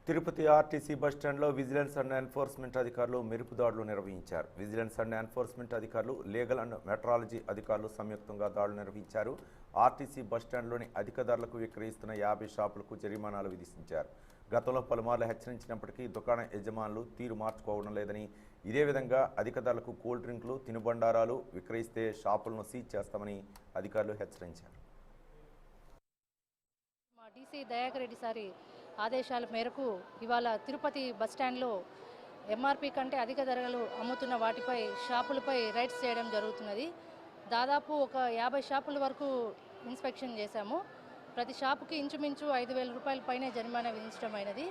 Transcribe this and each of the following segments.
Tirupati RTC బస్టాండ్లో vigilance and enforcement అధికారులు మెరుపు దాడులు నిర్వహించారు. విజిలెన్స్ అండ్ ఎన్ఫోర్స్మెంట్ అధికారులు, లీగల్ అండ్ మెట్రాలజీ అధికారులు సంయుక్తంగా దాడులు నిర్వహించారు. ఆర్టీసీ బస్టాండ్లోని అధిక ధరలకు విక్రయిస్తున్న 50 షాపులకు జరిమానాలు విధించారు. గతంలో పలుమార్లు హెచ్చరించినప్పటికీ దుకాణ యజమానులు తీరు మార్చుకోవడం లేదని, ఇదే విధంగా అధిక ధరలకు కూల్ డ్రింకులు, తినుబండారాలు విక్రయిస్తే షాపులను సీజ్ చేస్తామని అధికారులు హెచ్చరించారు. డీసీ దయాకర్ రెడ్డి సారి ఆదేశాల మేరకు ఇవాళ తిరుపతి బస్టాండ్లో ఎంఆర్పి కంటే అధిక ధరలు అమ్ముతున్న వాటిపై షాపులపై రైడ్స్ చేయడం జరుగుతున్నది. దాదాపు ఒక 50 షాపుల వరకు ఇన్స్పెక్షన్ చేశాము. ప్రతి షాపుకి ఇంచుమించు 5,000 రూపాయల పైనే జరిమానా విధించడమైనది.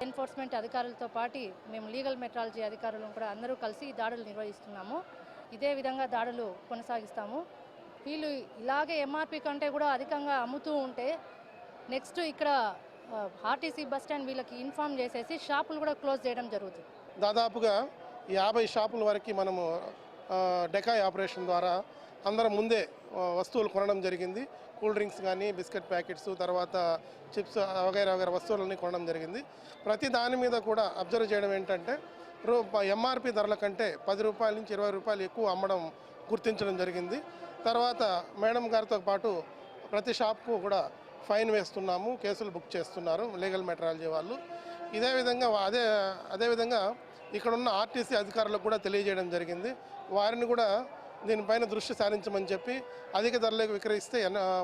ఎన్ఫోర్స్మెంట్ అధికారులతో పాటు మేము లీగల్ మెట్రాలజీ అధికారులను కూడా అందరూ కలిసి దాడులు నిర్వహిస్తున్నాము. ఇదే విధంగా దాడులు కొనసాగిస్తాము. వీళ్ళు ఇలాగే ఎంఆర్పి కంటే కూడా అధికంగా అమ్ముతూ ఉంటే నెక్స్ట్ ఇక్కడ ఆర్టీసీ బస్టాండ్ వీళ్ళకి ఇన్ఫార్మ్ చేసేసి షాపులు కూడా క్లోజ్ చేయడం జరుగుతుంది. దాదాపుగా 50 షాపుల వరకు మనము డెకాయ్ ఆపరేషన్ ద్వారా అందరం ముందే వస్తువులు కొనడం జరిగింది. కూల్ డ్రింక్స్ కానీ, బిస్కెట్ ప్యాకెట్స్, తర్వాత చిప్స్ వగైరా వగైరా వస్తువులన్నీ కొనడం జరిగింది. ప్రతి దాని మీద కూడా అబ్జర్వ్ చేయడం ఏంటంటే ఎంఆర్పి ధరల కంటే 10 రూపాయల నుంచి 20 రూపాయలు ఎక్కువ అమ్మడం గుర్తించడం జరిగింది. తర్వాత మేడం గారితో పాటు ప్రతి షాప్కు కూడా ఫైన్ వేస్తున్నాము, కేసులు బుక్ చేస్తున్నారు లీగల్ మెట్రాలజీ వాళ్ళు. ఇదే విధంగా అదేవిధంగా ఇక్కడ ఉన్న ఆర్టీసీ అధికారులకు కూడా తెలియజేయడం జరిగింది. వారిని కూడా దీనిపైన దృష్టి సారించమని చెప్పి, అధిక ధరలకు విక్రయిస్తే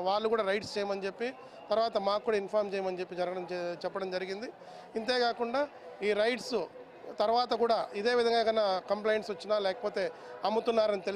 వాళ్ళు కూడా రైడ్స్ చేయమని చెప్పి, తర్వాత మాకు కూడా ఇన్ఫార్మ్ చేయమని చెప్పి చెప్పడం జరిగింది. ఇంతేకాకుండా ఈ రైడ్స్ తర్వాత కూడా ఇదే విధంగా కన్నా కంప్లైంట్స్ వచ్చినా లేకపోతే అమ్ముతున్నారని